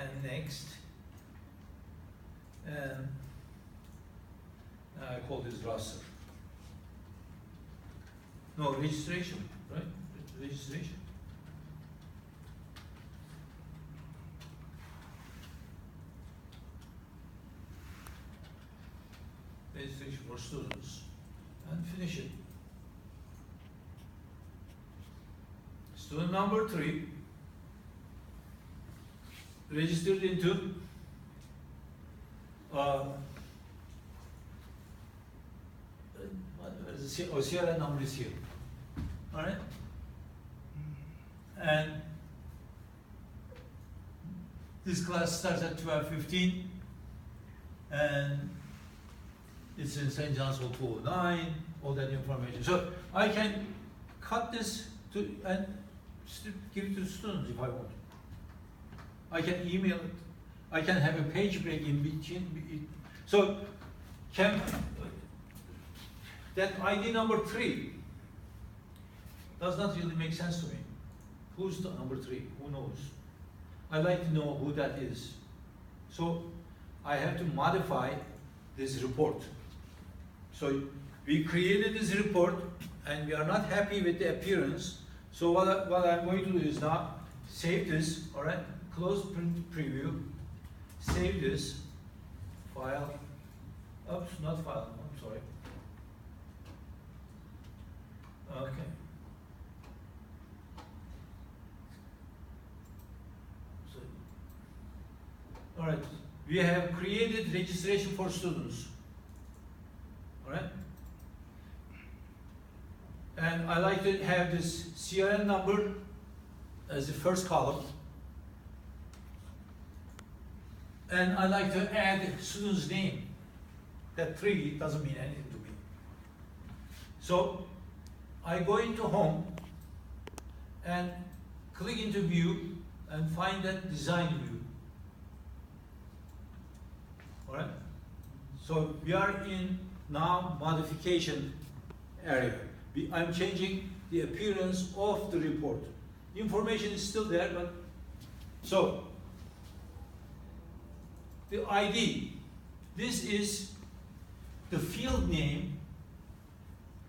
and next, and I call this roster. No, registration, right? Registration. Registration for students, and finish it. Student number 3 registered into CRN number is here. All right, and this class starts at 12:15, and it's in St. John's Hall 209. All that information. So I can cut this to and give it to the students if I want. I can email it. I can have a page break in between. So can that ID number 3 does not really make sense to me. Who's the number 3? Who knows? I'd like to know who that is. So I have to modify this report. So we created this report and we are not happy with the appearance. So what I'm going to do is now save this, all right? Close print preview, save this, file, oops, not file, I'm sorry. Okay. So, all right, we have created registration for students, all right? And I like to have this CRN number as the first column. And I like to add student's name. That 3 doesn't mean anything to me. So I go into home and click into view and find that design view. All right? So we are in now modification area. I'm changing the appearance of the report. Information is still there, but so the ID, this is the field name,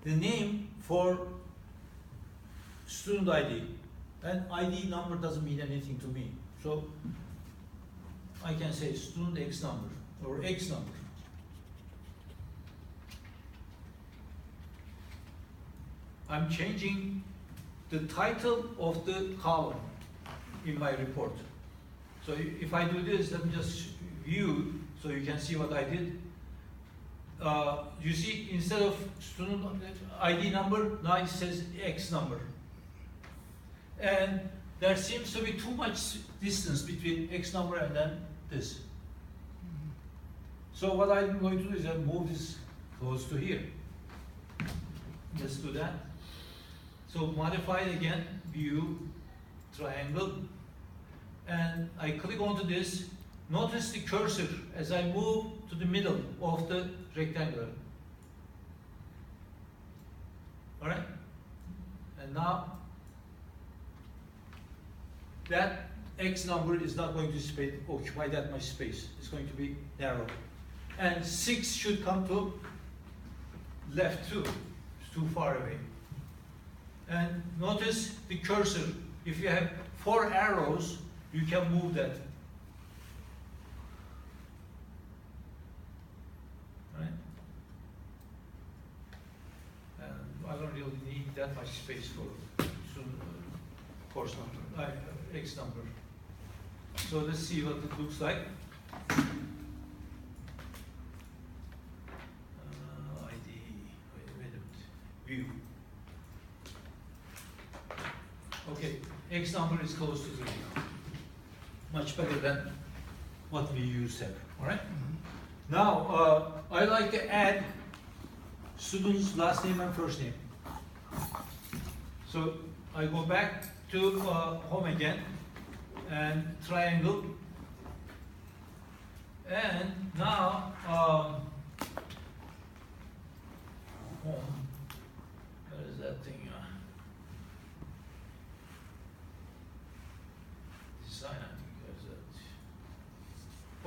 the name for student ID, and ID number doesn't mean anything to me. So I can say student X number or X number. I'm changing the title of the column in my report. So if I do this, let me just view so you can see what I did. You see, instead of student ID number, now it says X number. And there seems to be too much distance between X number and then this. So what I'm going to do is I move this close to here. Let's do that. So modify it again, view, triangle, and I click onto this. Notice the cursor as I move to the middle of the rectangle. All right? And now that X number is not going to occupy that much space. It's going to be narrow. And 6 should come to left too. It's too far away. And notice the cursor. If you have 4 arrows, you can move that. Right? And I don't really need that much space for course number, X number. So let's see what it looks like. ID, wait a minute, view. Okay, X number is close to 3 now. Much better than what we used here, all right? Mm-hmm. Now, I like to add student's last name and first name. So I go back to home again and triangle. And now, home, where is that thing? Design, I think there's that.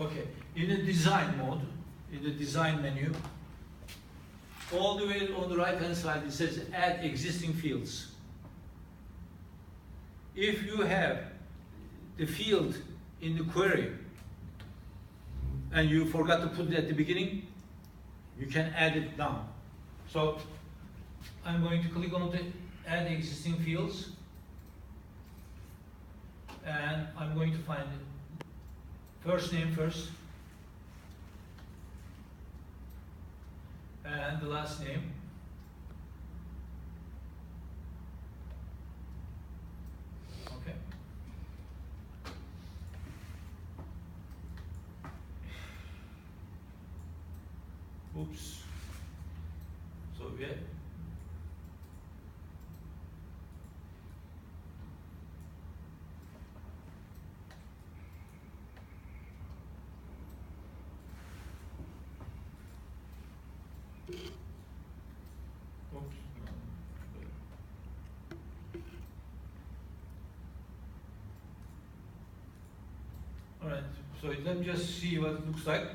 Okay, in the design mode, in the design menu, all the way on the right hand side it says add existing fields. If you have the field in the query and you forgot to put it at the beginning, you can add it now. So I'm going to click on the add existing fields and I'm going to find first name first and the last name. Okay. Oops. So yeah. Oops. All right. So let me just see what it looks like.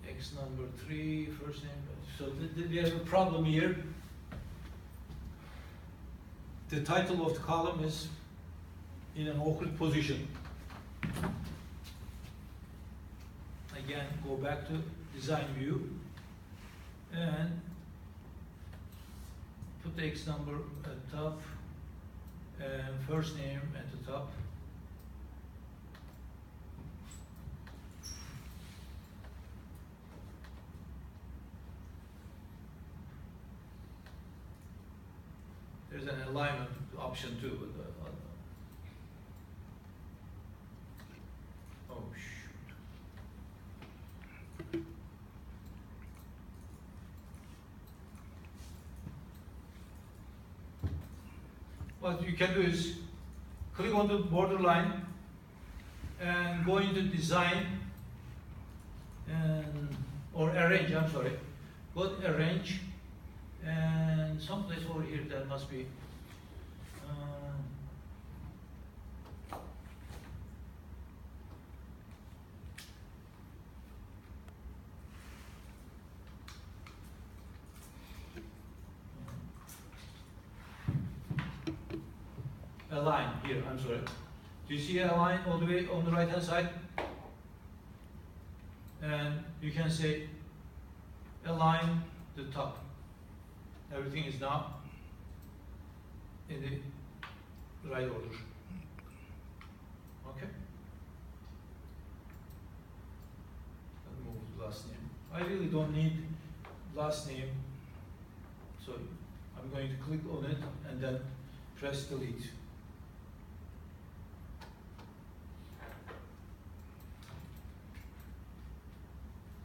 X number 3, first name. So we have a problem here. The title of the column is in an awkward position. Again, go back to design view and put the X number at the top and first name at the top. There's an alignment option too. Oh shoot. What you can do is click on the borderline and go into design and or arrange, I'm sorry. Go to arrange and someplace over here there must be a line here, I'm sorry. Do you see a line all the way on the right hand side? And you can say align the top. Everything is now in the right order. Okay? I'll move the last name. I really don't need last name, so I'm going to click on it and then press delete.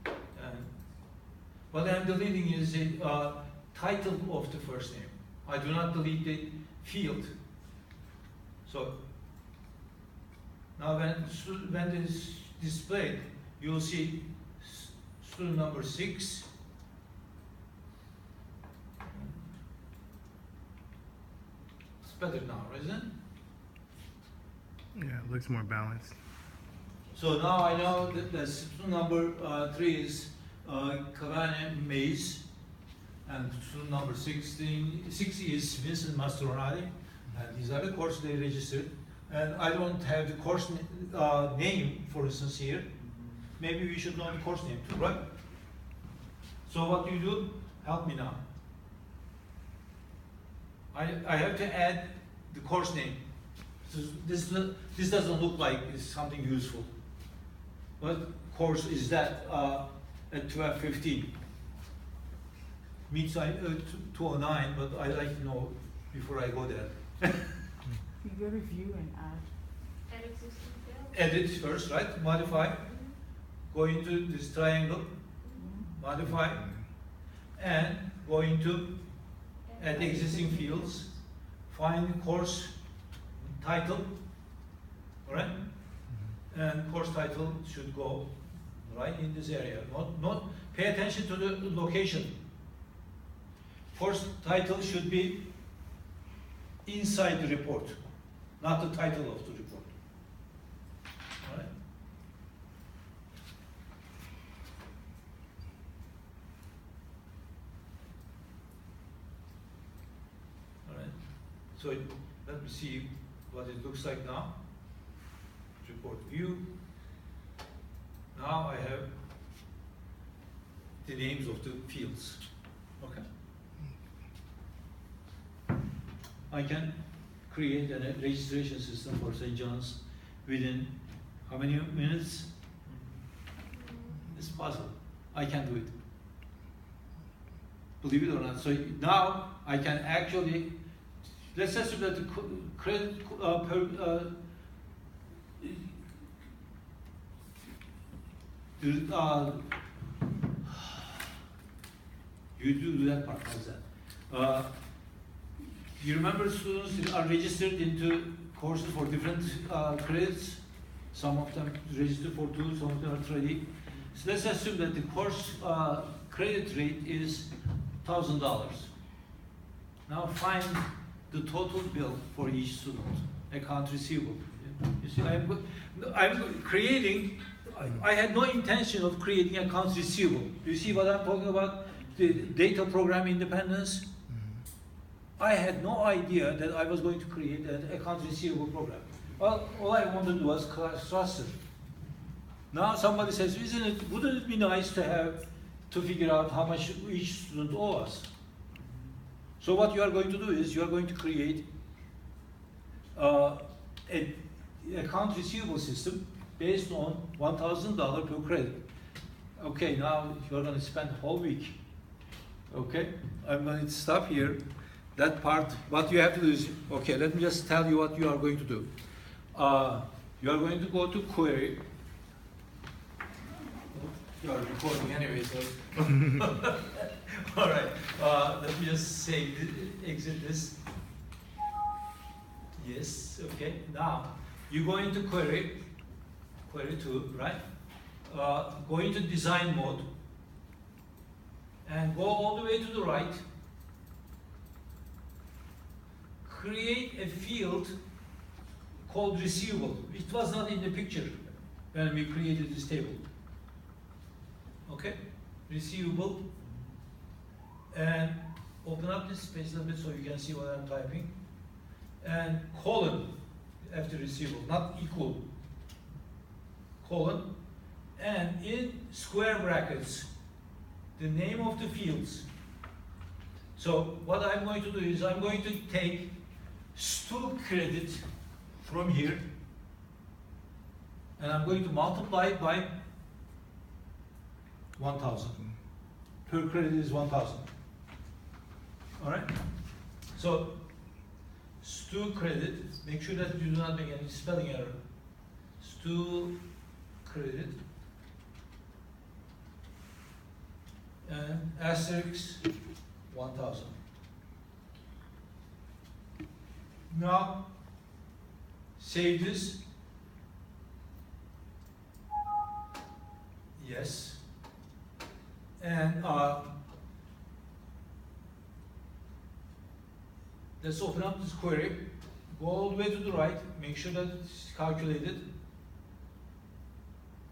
And what I'm deleting is the title of the first name. I do not delete the field. So now when it is displayed, you will see student number 6. It's better now, isn't it? Yeah, it looks more balanced. So now I know that the student number 3 is Cavani Mays, and student number 6 is Vincent Mastronati, and these are the courses they registered. And I don't have the course name, for instance, here. Maybe we should know the course name too, right? So what do you do? Help me now. I have to add the course name. So this doesn't look like it's something useful. What course is that at 12:15? Meets 209, but I like to know before I go there. You go to view and add. Add existing field? Edit first, right? Modify. Go into this triangle, modify, and go into add existing fields, find course title, alright? And course title should go right in this area. Not pay attention to the location. Course title should be inside the report, not the title of the report. All right? All right. So let me see what it looks like now. Report view. Now I have the names of the fields. Okay. I can create a registration system for St. John's within how many minutes? It's possible. I can do it. Believe it or not. So now I can actually, let's assume that the credit you do that part. How's that? You remember students are registered into courses for different credits. Some of them register for 2, some of them are 3. So let's assume that the course credit rate is $1,000. Now find the total bill for each student, account receivable. You see, I'm creating, I had no intention of creating accounts receivable. You see what I'm talking about? The data program independence. I had no idea that I was going to create an accounts receivable program. Well, all I wanted to do was class cluster. Now somebody says, wouldn't it be nice to figure out how much each student owes us? So what you are going to do is you are going to create an account receivable system based on $1,000 per credit. Okay, now you're going to spend a whole week. Okay, I'm going to stop here. That part, what you have to do is, okay, let me just tell you what you are going to do. You are going to go to query. You are recording anyway, so. All right, let me just say, exit this. Yes, okay. Now, you go into query 2, right? Go into design mode, and go all the way to the right. Create a field called receivable. It was not in the picture when we created this table. Okay, receivable, and open up this space a little bit so you can see what I'm typing. And colon after receivable, not equal. Colon, and in square brackets, the name of the fields. So what I'm going to do is I'm going to take stu credit from here, and I'm going to multiply it by 1,000. Per credit is 1,000. All right? So stu credit, make sure that you do not make any spelling error. Stu credit and asterisk 1,000. Now save this. Yes. And let's open up this query. Go all the way to the right. Make sure that it's calculated.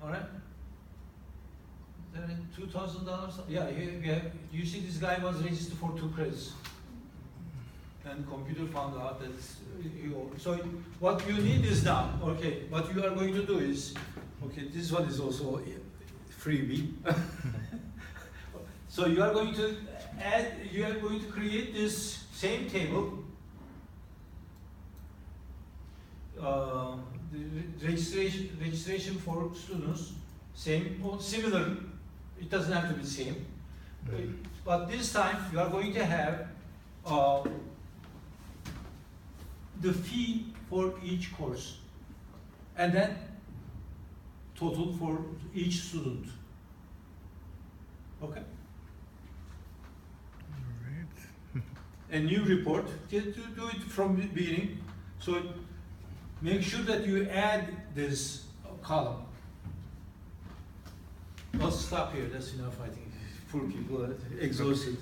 All right. $2,000. Yeah, you see this guy was registered for 2 credits. And the computer found out that so what you need is now, okay, what you are going to do is, okay, this one is also freebie. So you are going to create this same table, the registration for students, same or similar, it doesn't have to be the same. But this time you are going to have the fee for each course, and then total for each student. Okay? Alright. A new report, to do it from the beginning. So make sure that you add this column. Let's stop here, that's enough, I think. Poor people are exhausted.